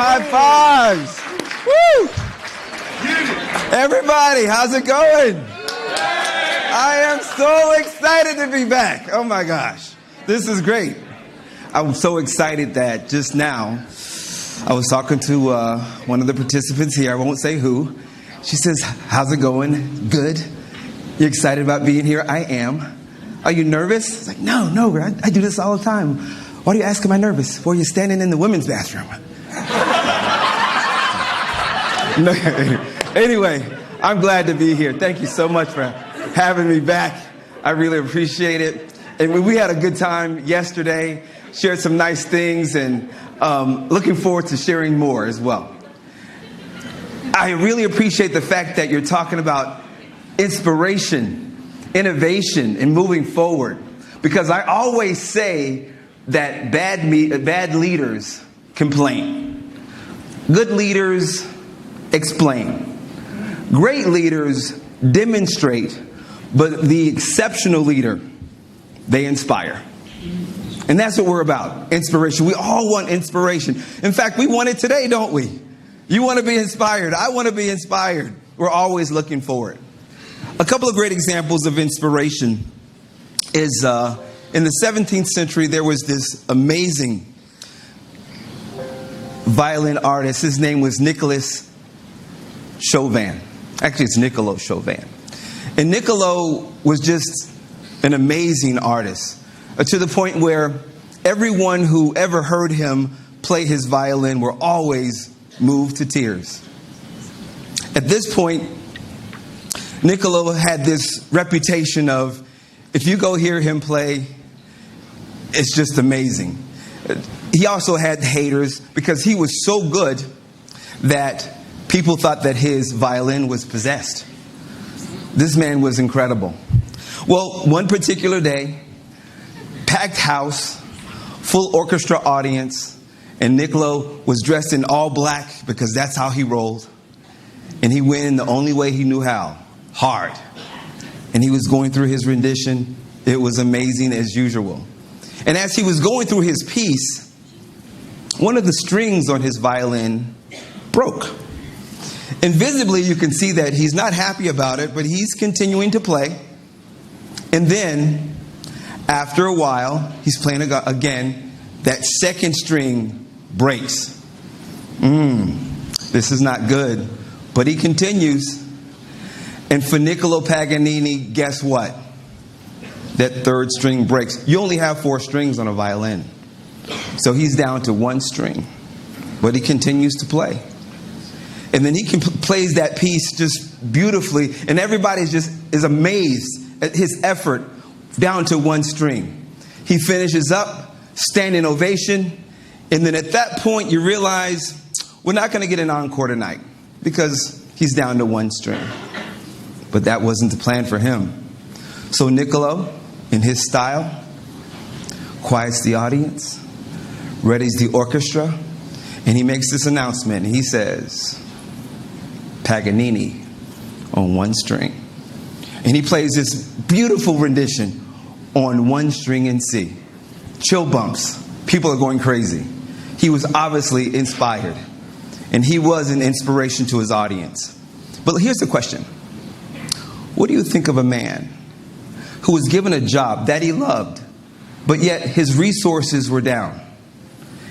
high fives. Woo! Everybody, how's it going? I am so excited to be back. Oh my gosh, this is great. I'm so excited that just now I was talking to one of the participants here. I won't say who. She says, how's it going? Good. You excited about being here? I am. Are you nervous? It's like, no, I do this all the time. Why do you ask, am I nervous? Well, you're standing in the women's bathroom. Anyway, I'm glad to be here. Thank you so much for having me back. I really appreciate it. And we had a good time yesterday, shared some nice things, and looking forward to sharing more as well. I really appreciate the fact that you're talking about inspiration, innovation, and moving forward. Because I always say that bad leaders complain. Good leaders explain. Great leaders demonstrate. But the exceptional leader, they inspire. And that's what we're about, inspiration. We all want inspiration. In fact, we want it today, don't we? You want to be inspired. I want to be inspired. We're always looking for it. A couple of great examples of inspiration is in the 17th century, there was this amazing violin artist. His name was Nicolas Chauvin. Actually, it's Niccolo Chauvin. And Niccolo was just an amazing artist, to the point where everyone who ever heard him play his violin were always moved to tears. At this point, Niccolo had this reputation of, if you go hear him play, it's just amazing. He also had haters because he was so good that people thought that his violin was possessed. This man was incredible. Well, one particular day, packed house, full orchestra audience, and Niccolo was dressed in all black because that's how he rolled. And he went in the only way he knew how, hard. And he was going through his rendition. It was amazing as usual. And as he was going through his piece, one of the strings on his violin broke. And visibly, you can see that he's not happy about it, but he's continuing to play. And then, after a while, he's playing again. That second string breaks. This is not good. But he continues. And for Niccolo Paganini, guess what? That third string breaks. You only have 4 strings on a violin. So he's down to 1 string. But he continues to play. And then he plays that piece just beautifully. And everybody is amazed at his effort down to 1 string. He finishes up, standing ovation. And then at that point, you realize we're not going to get an encore tonight because he's down to 1 string. But that wasn't the plan for him. So Niccolo, in his style, quiets the audience, readies the orchestra, and he makes this announcement. He says, Paganini on 1 string. And he plays this beautiful rendition on 1 string in C. Chill bumps. People are going crazy. He was obviously inspired. And he was an inspiration to his audience. But here's the question. What do you think of a man who was given a job that he loved, but yet his resources were down?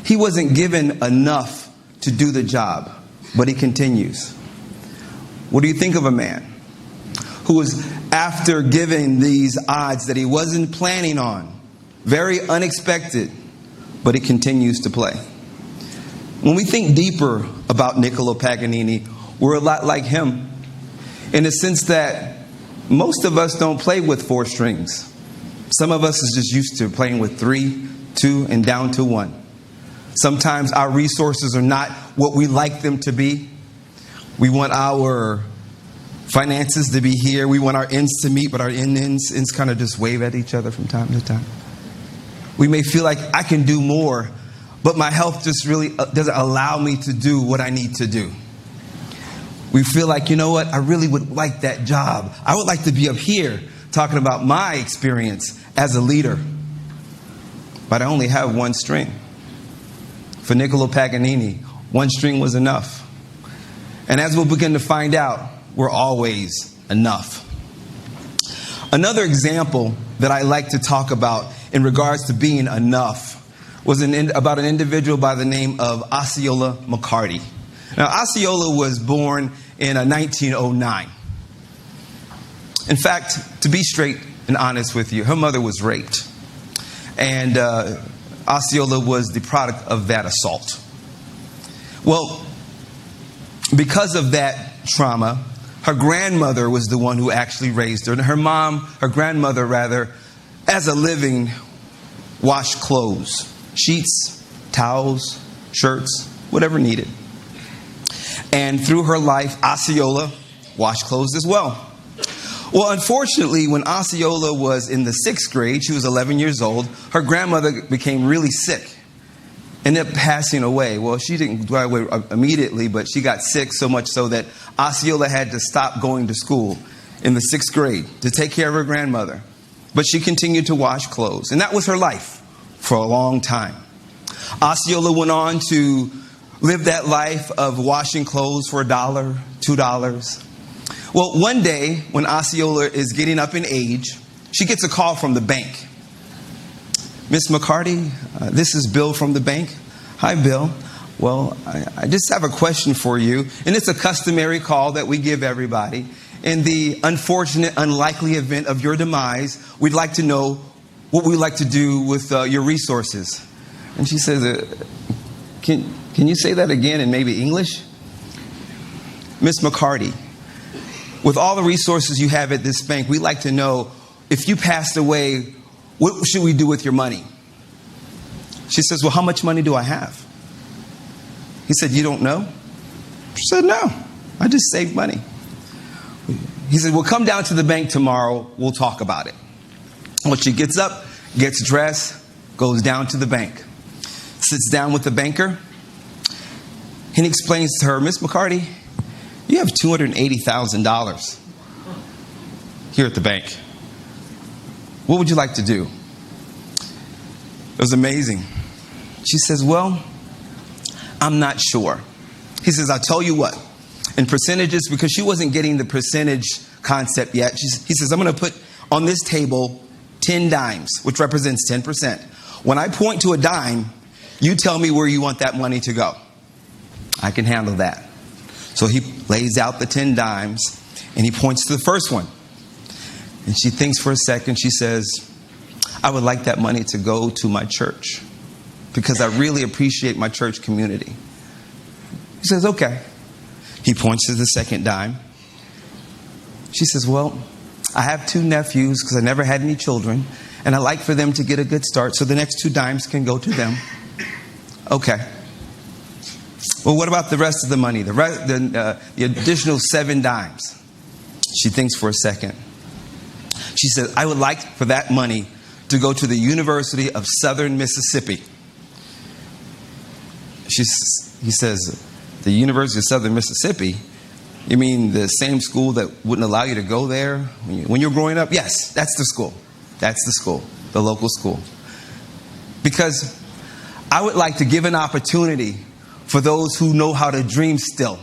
He wasn't given enough to do the job, but he continues. What do you think of a man who was, after given these odds that he wasn't planning on, very unexpected, but he continues to play? When we think deeper about Niccolo Paganini, we're a lot like him in the sense that most of us don't play with 4 strings. Some of us is just used to playing with 3, 2, and down to 1. Sometimes our resources are not what we like them to be. We want our finances to be here. We want our ends to meet, but our ends kind of just wave at each other from time to time. We may feel like I can do more, but my health just really doesn't allow me to do what I need to do. We feel like, you know what, I really would like that job. I would like to be up here talking about my experience as a leader. But I only have 1 string. For Niccolo Paganini, one string was enough. And as we'll begin to find out, we're always enough. Another example that I like to talk about in regards to being enough was about an individual by the name of Osceola McCarty. Now, Osceola was born in 1909. In fact, to be straight and honest with you, her mother was raped. And Osceola was the product of that assault. Well, because of that trauma, her grandmother was the one who actually raised her. And her grandmother rather, as a living, washed clothes, sheets, towels, shirts, whatever needed. And through her life, Osceola washed clothes as well. Well, unfortunately, when Osceola was in the 6th grade, she was 11 years old, her grandmother became really sick, ended up passing away. Well, she didn't die away immediately, but she got sick so much so that Osceola had to stop going to school in the 6th grade to take care of her grandmother. But she continued to wash clothes, and that was her life for a long time. Osceola went on to live that life of washing clothes for $1, $2. Well, one day, when Osceola is getting up in age, she gets a call from the bank. Miss McCarty, this is Bill from the bank. Hi, Bill. Well, I just have a question for you. And it's a customary call that we give everybody. In the unfortunate, unlikely event of your demise, we'd like to know what we'd like to do with your resources. And she says, can you say that again in maybe English? Miss McCarty, with all the resources you have at this bank, we'd like to know, if you passed away, what should we do with your money? She says, well, how much money do I have? He said, you don't know? She said, no, I just saved money. He said, well, come down to the bank tomorrow. We'll talk about it. Well, she gets up, gets dressed, goes down to the bank, sits down with the banker, and he explains to her, Miss McCarty, you have $280,000 here at the bank. What would you like to do? It was amazing. She says, well, I'm not sure. He says, I'll tell you what. In percentages, because she wasn't getting the percentage concept yet, he says, I'm going to put on this table 10 dimes, which represents 10%. When I point to a dime, you tell me where you want that money to go. I can handle that. So he lays out the 10 dimes, and he points to the first one. And she thinks for a second. She says, I would like that money to go to my church because I really appreciate my church community. He says, okay. He points to the second dime. She says, well, I have 2 nephews because I never had any children, and I like for them to get a good start, so the next 2 dimes can go to them. Okay. Well, what about the rest of the money, the additional 7 dimes? She thinks for a second. She said, I would like for that money to go to the University of Southern Mississippi. He says, the University of Southern Mississippi? You mean the same school that wouldn't allow you to go there when you were growing up? Yes, that's the school. That's the school, the local school. Because I would like to give an opportunity for those who know how to dream still,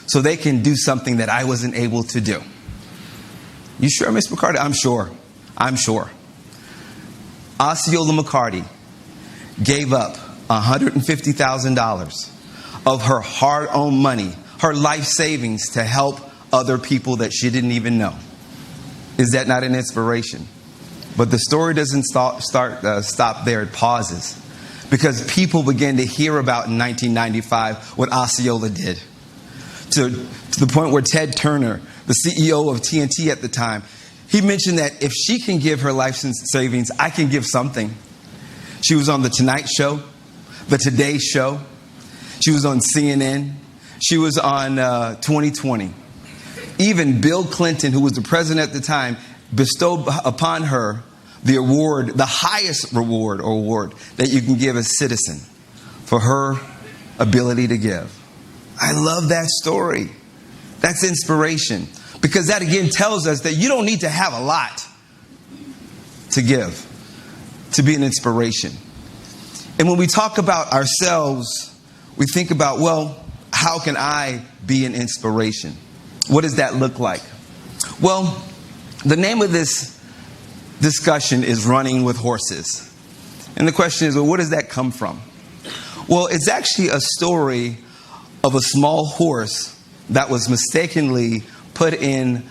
so they can do something that I wasn't able to do. You sure, Miss McCarty? I'm sure. I'm sure. Osceola McCarty gave up $150,000 of her hard-earned money, her life savings, to help other people that she didn't even know. Is that not an inspiration? But the story doesn't stop there. It pauses. Because people began to hear about in 1995 what Osceola did. To the point where Ted Turner, the CEO of TNT at the time, he mentioned that if she can give her life savings, I can give something. She was on The Tonight Show, The Today Show. She was on CNN. She was on 2020. Even Bill Clinton, who was the president at the time, bestowed upon her the award, the highest reward or award that you can give a citizen for her ability to give. I love that story. That's inspiration. Because that again tells us that you don't need to have a lot to give, to be an inspiration. And when we talk about ourselves, we think about, well, how can I be an inspiration? What does that look like? Well, the name of this discussion is Running with Horses. And the question is, well, where does that come from? Well, it's actually a story of a small horse that was mistakenly put in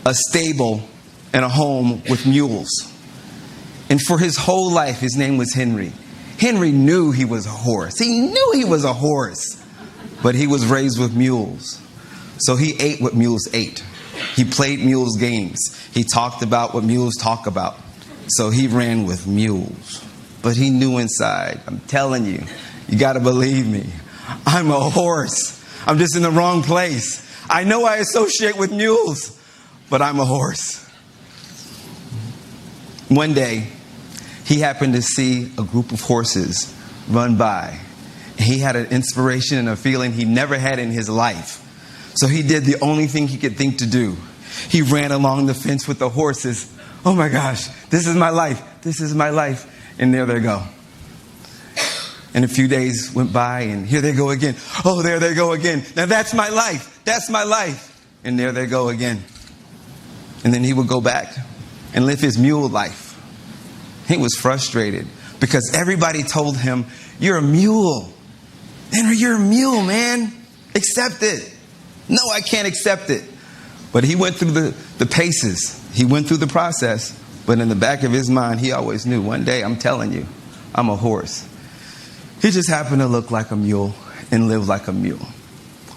a stable and a home with mules. And for his whole life, his name was Henry. Henry knew he was a horse. He knew he was a horse, but he was raised with mules. So he ate what mules ate. He played mules games. He talked about what mules talk about. So he ran with mules. But he knew inside, I'm telling you, you got to believe me, I'm a horse. I'm just in the wrong place. I know I associate with mules, but I'm a horse. One day, he happened to see a group of horses run by. He had an inspiration and a feeling he never had in his life. So he did the only thing he could think to do. He ran along the fence with the horses. Oh my gosh, this is my life. This is my life. And there they go. And a few days went by, and here they go again. Oh, there they go again. Now that's my life. That's my life. And there they go again. And then he would go back and live his mule life. He was frustrated because everybody told him, you're a mule. Henry, you're a mule, man. Accept it. No, I can't accept it. But he went through the paces. He went through the process. But in the back of his mind, he always knew, one day, I'm telling you, I'm a horse. He just happened to look like a mule and live like a mule.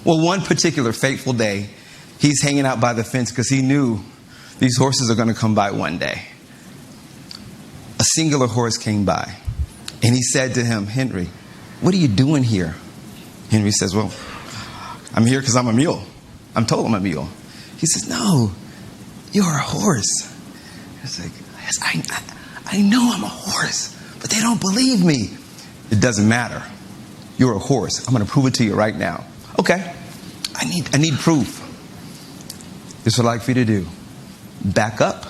Well, one particular fateful day, he's hanging out by the fence because he knew these horses are going to come by one day. A singular horse came by, and he said to him, Henry, what are you doing here? Henry says, well, I'm here because I'm a mule. I'm told I'm a mule. He says, no, you're a horse. It's like, yes, I know I'm a horse, but they don't believe me. It doesn't matter. You're a horse. I'm going to prove it to you right now. Okay. I need proof. This is what I'd like for you to do. Back up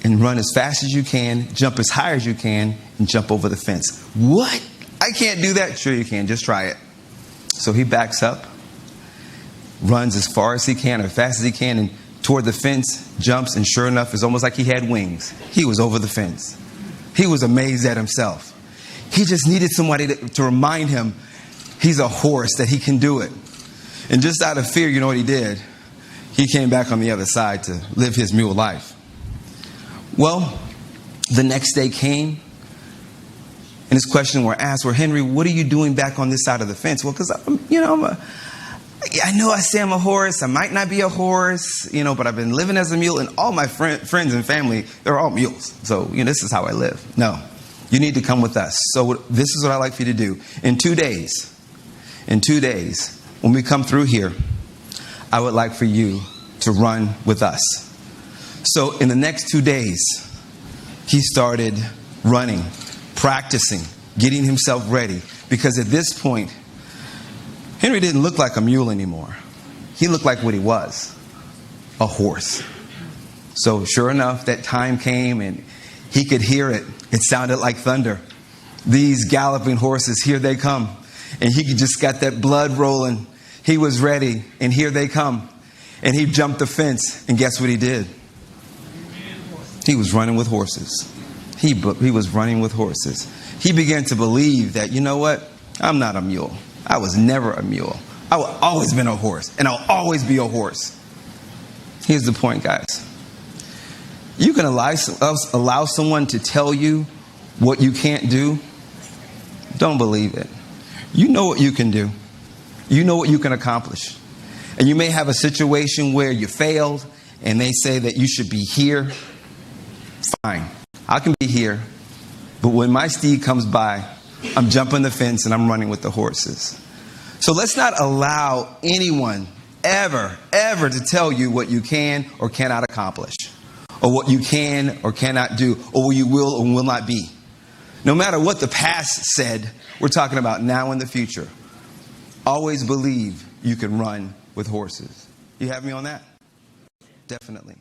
and run as fast as you can, jump as high as you can, and jump over the fence. What? I can't do that. Sure you can. Just try it. So he backs up, runs as far as he can, or as fast as he can, and toward the fence, jumps, and sure enough, it's almost like he had wings. He was over the fence. He was amazed at himself. He just needed somebody to remind him he's a horse, that he can do it. And just out of fear, you know what he did? He came back on the other side to live his mule life. Well, the next day came, and his question were asked, well, Henry, what are you doing back on this side of the fence? Well, because, I know I say I'm a horse. I might not be a horse, but I've been living as a mule, and all my friends and family, they're all mules. So, this is how I live. No, you need to come with us. So this is what I'd like for you to do. In 2 days, when we come through here, I would like for you to run with us. So in the next 2 days, he started running, practicing, getting himself ready. Because at this point, Henry didn't look like a mule anymore. He looked like what he was, a horse. So sure enough, that time came and he could hear it. It sounded like thunder. These galloping horses, here they come. And he just got that blood rolling. He was ready, and here they come. And he jumped the fence, and guess what he did? He was running with horses. He was running with horses. He began to believe that, you know what? I'm not a mule. I was never a mule. I will always been a horse, and I'll always be a horse. Here's the point, guys. You can allow someone to tell you what you can't do. Don't believe it. You know what you can do. You know what you can accomplish. And you may have a situation where you failed and they say that you should be here. Fine. I can be here. But when my steed comes by, I'm jumping the fence and I'm running with the horses. So let's not allow anyone ever to tell you what you can or cannot accomplish, or what you can or cannot do, or what you will or will not be. No matter what the past said, we're talking about now and the future. Always believe you can run with horses. You have me on that? Definitely.